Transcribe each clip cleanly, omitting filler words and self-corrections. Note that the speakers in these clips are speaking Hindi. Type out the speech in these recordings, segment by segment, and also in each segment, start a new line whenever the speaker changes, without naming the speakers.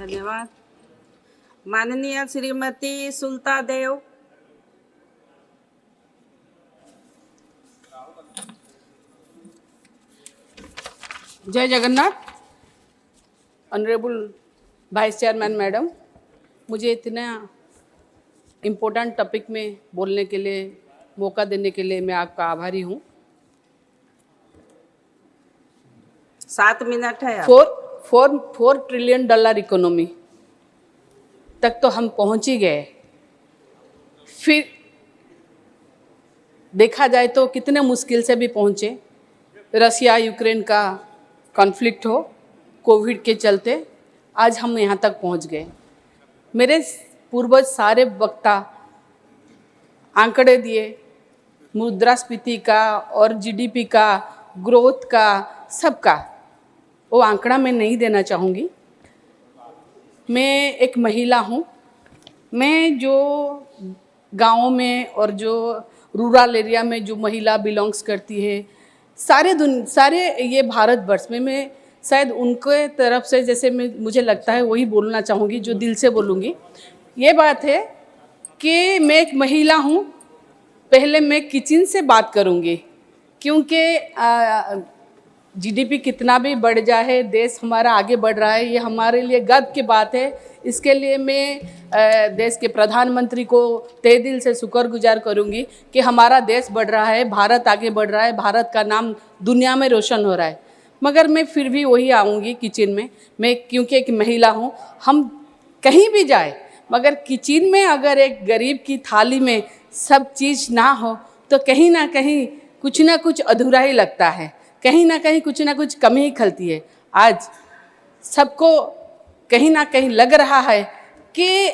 धन्यवाद। माननीय श्रीमती सुलता देव।
जय Jagannath. Honourable vice chairman madam, मुझे इतना इम्पोर्टेंट टॉपिक में बोलने के लिए मौका देने के लिए मैं आपका आभारी हूँ।
7 मिनट है।
4 ट्रिलियन डॉलर इकोनॉमी तक तो हम पहुँच ही गए। फिर देखा जाए तो कितने मुश्किल से भी पहुँचे। रसिया यूक्रेन का कॉन्फ्लिक्ट हो, कोविड के चलते आज हम यहाँ तक पहुँच गए। मेरे पूर्वज सारे वक्ता आंकड़े दिए, मुद्रास्फीति का और जीडीपी का, ग्रोथ का, सबका। वो आंकड़ा मैं नहीं देना चाहूँगी। मैं एक महिला हूँ। मैं जो गाँव में और जो रूरल एरिया में जो महिला बिलोंग्स करती है, सारे ये भारतवर्ष में मैं शायद उनके तरफ से जैसे मुझे लगता है वही बोलना चाहूँगी जो दिल से बोलूँगी। ये बात है कि मैं एक महिला हूँ। पहले मैं किचन से बात करूँगी, क्योंकि जीडीपी कितना भी बढ़ जाए, देश हमारा आगे बढ़ रहा है, ये हमारे लिए गर्व की बात है। इसके लिए मैं देश के प्रधानमंत्री को तहे दिल से शुक्रगुजार करूँगी कि हमारा देश बढ़ रहा है, भारत आगे बढ़ रहा है, भारत का नाम दुनिया में रोशन हो रहा है। मगर मैं फिर भी वही आऊँगी किचन में। मैं क्योंकि एक महिला हूँ, हम कहीं भी जाए मगर किचन में अगर एक गरीब की थाली में सब चीज़ ना हो तो कहीं ना कहीं कुछ ना कुछ अधूरा ही लगता है, कहीं ना कहीं कुछ ना कुछ कमी ही खलती है। आज सबको कहीं ना कहीं लग रहा है कि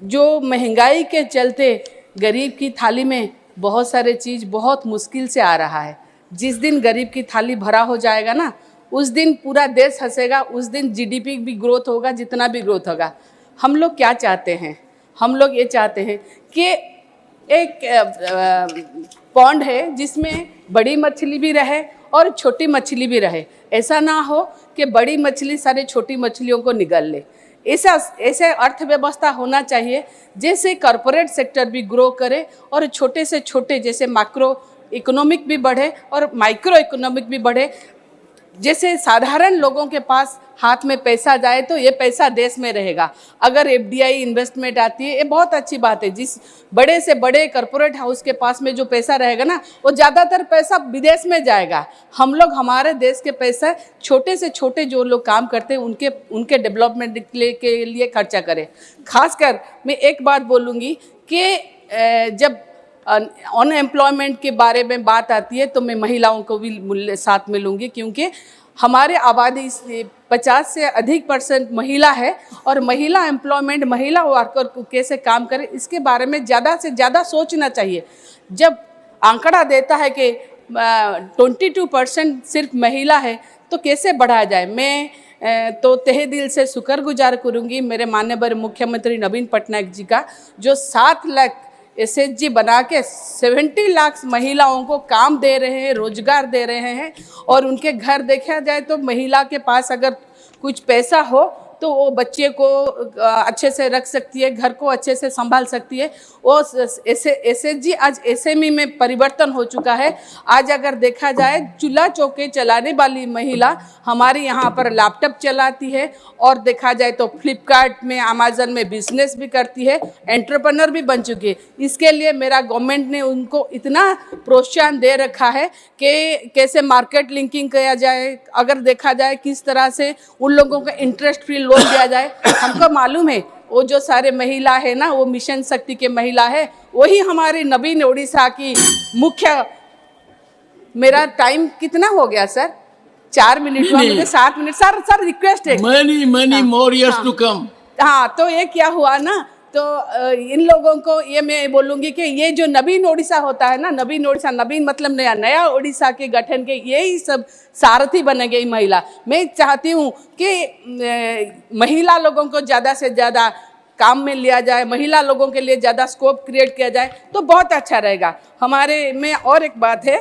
जो महंगाई के चलते गरीब की थाली में बहुत सारे चीज़ बहुत मुश्किल से आ रहा है। जिस दिन गरीब की थाली भरा हो जाएगा ना, उस दिन पूरा देश हंसेगा, उस दिन जीडीपी भी ग्रोथ होगा, जितना भी ग्रोथ होगा। हम लोग क्या चाहते हैं? हम लोग ये चाहते हैं कि एक पॉन्ड है जिसमें बड़ी मछली भी रहे और छोटी मछली भी रहे। ऐसा ना हो कि बड़ी मछली सारे छोटी मछलियों को निगल ले। ऐसे अर्थव्यवस्था होना चाहिए जैसे कॉरपोरेट सेक्टर भी ग्रो करे और छोटे से छोटे जैसे मैक्रो इकोनॉमिक भी बढ़े और माइक्रो इकोनॉमिक भी बढ़े। जैसे साधारण लोगों के पास हाथ में पैसा जाए तो ये पैसा देश में रहेगा। अगर एफडीआई इन्वेस्टमेंट आती है, ये बहुत अच्छी बात है। जिस बड़े से बड़े कॉरपोरेट हाउस के पास में जो पैसा रहेगा ना, वो ज़्यादातर पैसा विदेश में जाएगा। हम लोग हमारे देश के पैसा छोटे से छोटे जो लोग काम करते हैं उनके डेवलपमेंट के लिए खर्चा करें। खासकर मैं एक बात बोलूँगी कि जब अनएम्प्लॉयमेंट के बारे में बात आती है तो मैं महिलाओं को भी साथ में लूँगी, क्योंकि हमारे आबादी से 50 से अधिक % महिला है और महिला एम्प्लॉयमेंट, महिला वर्कर को कैसे काम करें, इसके बारे में ज़्यादा से ज़्यादा सोचना चाहिए। जब आंकड़ा देता है कि 22% सिर्फ महिला है तो कैसे बढ़ाया जाए। मैं तो तहे दिल से शुक्रगुजार करूँगी मेरे माननीय मुख्यमंत्री नवीन पटनायक जी का, जो 7 लाख एसएचजी बना के 70 लाख महिलाओं को काम दे रहे हैं, रोजगार दे रहे हैं। और उनके घर देखा जाए तो महिला के पास अगर कुछ पैसा हो तो वो बच्चे को अच्छे से रख सकती है, घर को अच्छे से संभाल सकती है। वो एसएचजी आज एसएमई में परिवर्तन हो चुका है। आज अगर देखा जाए चूल्हा चौके चलाने वाली महिला हमारे यहाँ पर लैपटॉप चलाती है और देखा जाए तो फ्लिपकार्ट में, अमेजन में बिजनेस भी करती है, एंटरप्रेन्योर भी बन चुकी है। इसके लिए मेरा गवर्नमेंट ने उनको इतना प्रोत्साहन दे रखा है कि कैसे मार्केट लिंकिंग किया जाए, अगर देखा जाए किस तरह से उन लोगों को इंटरेस्ट फ्री लोन दिया जाए। हमको मालूम है वो जो सारे महिला है ना, वो मिशन शक्ति के महिला है, वही हमारे नवीन ओडिशा की मुख्य। मेरा टाइम कितना हो गया सर? 4 मिनट हुआ, मुझे 7 मिनट। सर रिक्वेस्ट है,
many more years to come।
हाँ, तो ये क्या हुआ ना, तो इन लोगों को ये मैं बोलूँगी कि ये जो नवीन ओडिशा होता है ना, नवीन ओडिशा, नवीन मतलब नया ओडिशा के गठन के यही सब सारथी बने गई महिला। मैं चाहती हूँ कि महिला लोगों को ज़्यादा से ज़्यादा काम में लिया जाए, महिला लोगों के लिए ज़्यादा स्कोप क्रिएट किया जाए तो बहुत अच्छा रहेगा हमारे में। और एक बात है,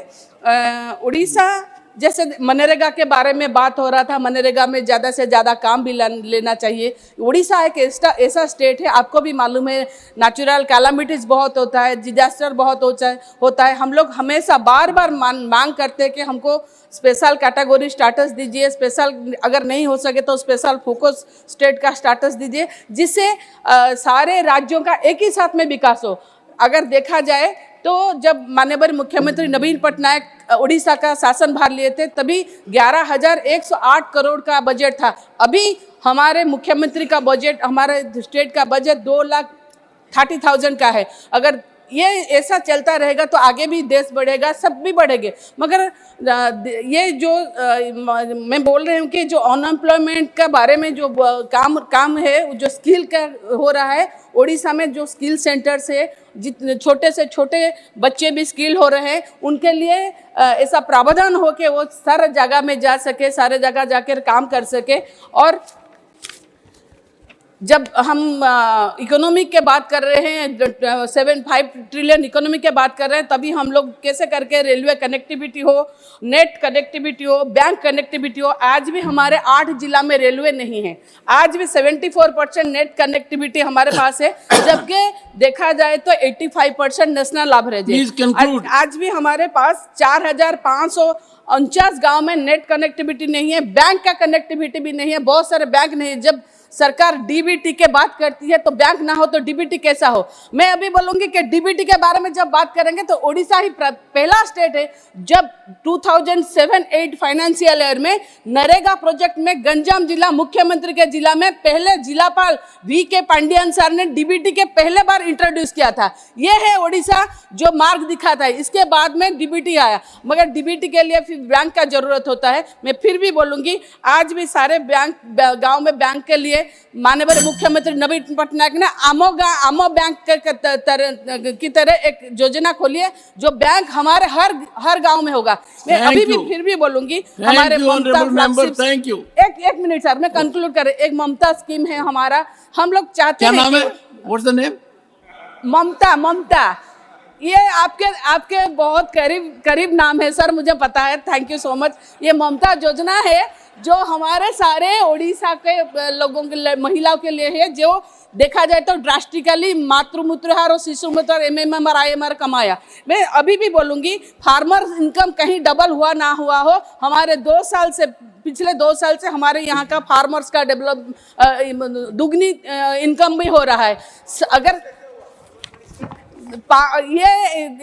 उड़ीसा जैसे मनरेगा के बारे में बात हो रहा था, मनरेगा में ज़्यादा से ज़्यादा काम भी लेना चाहिए। उड़ीसा एक ऐसा स्टेट है, आपको भी मालूम है, नेचुरल कैलामिटीज़ बहुत होता है, डिजास्टर बहुत होता है। हम लोग हमेशा बार बार मांग करते हैं कि हमको स्पेशल कैटेगरी स्टेटस दीजिए, स्पेशल अगर नहीं हो सके तो स्पेशल फोकस स्टेट का स्टेटस दीजिए, जिससे सारे राज्यों का एक ही साथ में विकास हो। अगर देखा जाए तो जब माननीय मुख्यमंत्री नवीन पटनायक उड़ीसा का शासन भार लिए थे तभी 11,108 करोड़ का बजट था। अभी हमारे मुख्यमंत्री का बजट, हमारे स्टेट का बजट 2,30,000 का है। अगर ये ऐसा चलता रहेगा तो आगे भी देश बढ़ेगा, सब भी बढ़ेंगे। मगर ये जो मैं बोल रही हूँ कि जो अनएम्प्लॉयमेंट के बारे में जो काम है, जो स्किल का हो रहा है, उड़ीसा में जो स्किल सेंटर्स है, जितने छोटे से छोटे बच्चे भी स्किल हो रहे हैं, उनके लिए ऐसा प्रावधान हो कि वो सारे जगह में जा सके, सारे जगह जाकर काम कर सके। और जब हम इकोनॉमी के बात कर रहे हैं, 7-5 ट्रिलियन इकोनॉमी के बात कर रहे हैं, तभी हम लोग कैसे करके रेलवे कनेक्टिविटी हो, नेट कनेक्टिविटी हो, बैंक कनेक्टिविटी हो। आज भी हमारे 8 जिला में रेलवे नहीं है, आज भी 74% नेट कनेक्टिविटी हमारे पास है, जबकि देखा जाए तो 85% नेशनल एवरेज है। आज भी हमारे पास 4,549 गाँव में नेट कनेक्टिविटी नहीं है, बैंक का कनेक्टिविटी भी नहीं है, बहुत सारे बैंक नहीं है। जब सरकार डीबीटी के बात करती है तो बैंक ना हो तो डीबीटी कैसा हो। मैं अभी बोलूंगी कि डीबीटी के बारे में जब बात करेंगे तो उड़ीसा ही पहला स्टेट है जब 2007-8 फाइनेंशियल ईयर में नरेगा प्रोजेक्ट में गंजाम जिला, मुख्यमंत्री के जिला में पहले जिलापाल VK पांडियन सर ने डीबीटी के पहले बार इंट्रोड्यूस किया था। ये है उड़ीसा जो मार्ग दिखाता है। इसके बाद में डीबीटी आया, मगर डीबीटी के लिए फिर बैंक का जरूरत होता है। मैं फिर भी बोलूंगी, आज भी सारे बैंक गाँव में बैंक के लिए माननीय मुख्यमंत्री नवीन पटनायक ने आमो बैंक की तरह एक योजना खोली है, जो बैंक हमारे हर गांव में होगा। मैं अभी भी फिर भी बोलूंगी, हमारे ममता, एक मिनट सर, मैं कंक्लूड कर, एक ममता स्कीम है हमारा, हम लोग चाहते हैं। क्या नाम है?
What's the name?
ममता। ये आपके बहुत करीब नाम है सर, मुझे पता है, थैंक यू सो मच। ये ममता योजना है जो हमारे सारे उड़ीसा के लोगों के लिए, महिलाओं के लिए है, जो देखा जाए तो ड्रास्टिकली मातृमूत्रहार और शिशु मूत्रहार MMR IMR कमाया। मैं अभी भी बोलूँगी, फार्मर इनकम कहीं डबल हुआ ना हुआ हो, हमारे पिछले 2 साल से हमारे यहाँ का फार्मर्स का दुगनी इनकम भी हो रहा है। अगर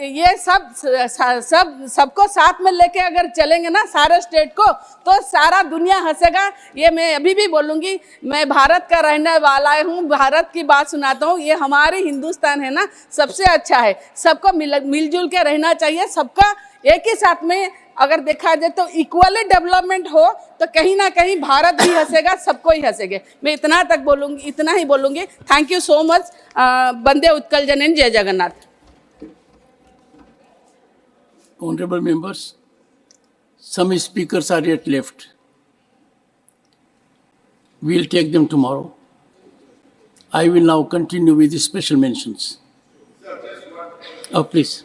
ये सबको साथ में लेके अगर चलेंगे ना सारे स्टेट को, तो सारा दुनिया हंसेगा। ये मैं अभी भी बोलूँगी, मैं भारत का रहने वाला हूँ, भारत की बात सुनाता हूँ। ये हमारे हिंदुस्तान है ना, सबसे अच्छा है, सबको मिलजुल के रहना चाहिए। सबका एक ही साथ में अगर देखा जाए तो इक्वली डेवलपमेंट हो तो कहीं ना कहीं भारत भी हंसेगा, सबको ही हंसेंगे। मैं इतना ही बोलूँगी। Thank you so much. वंदे उत्कल जननी, जय Jagannath.
Honorable members, some speakers are yet left. We'll take them tomorrow. I will now continue with the special mentions. Oh, please.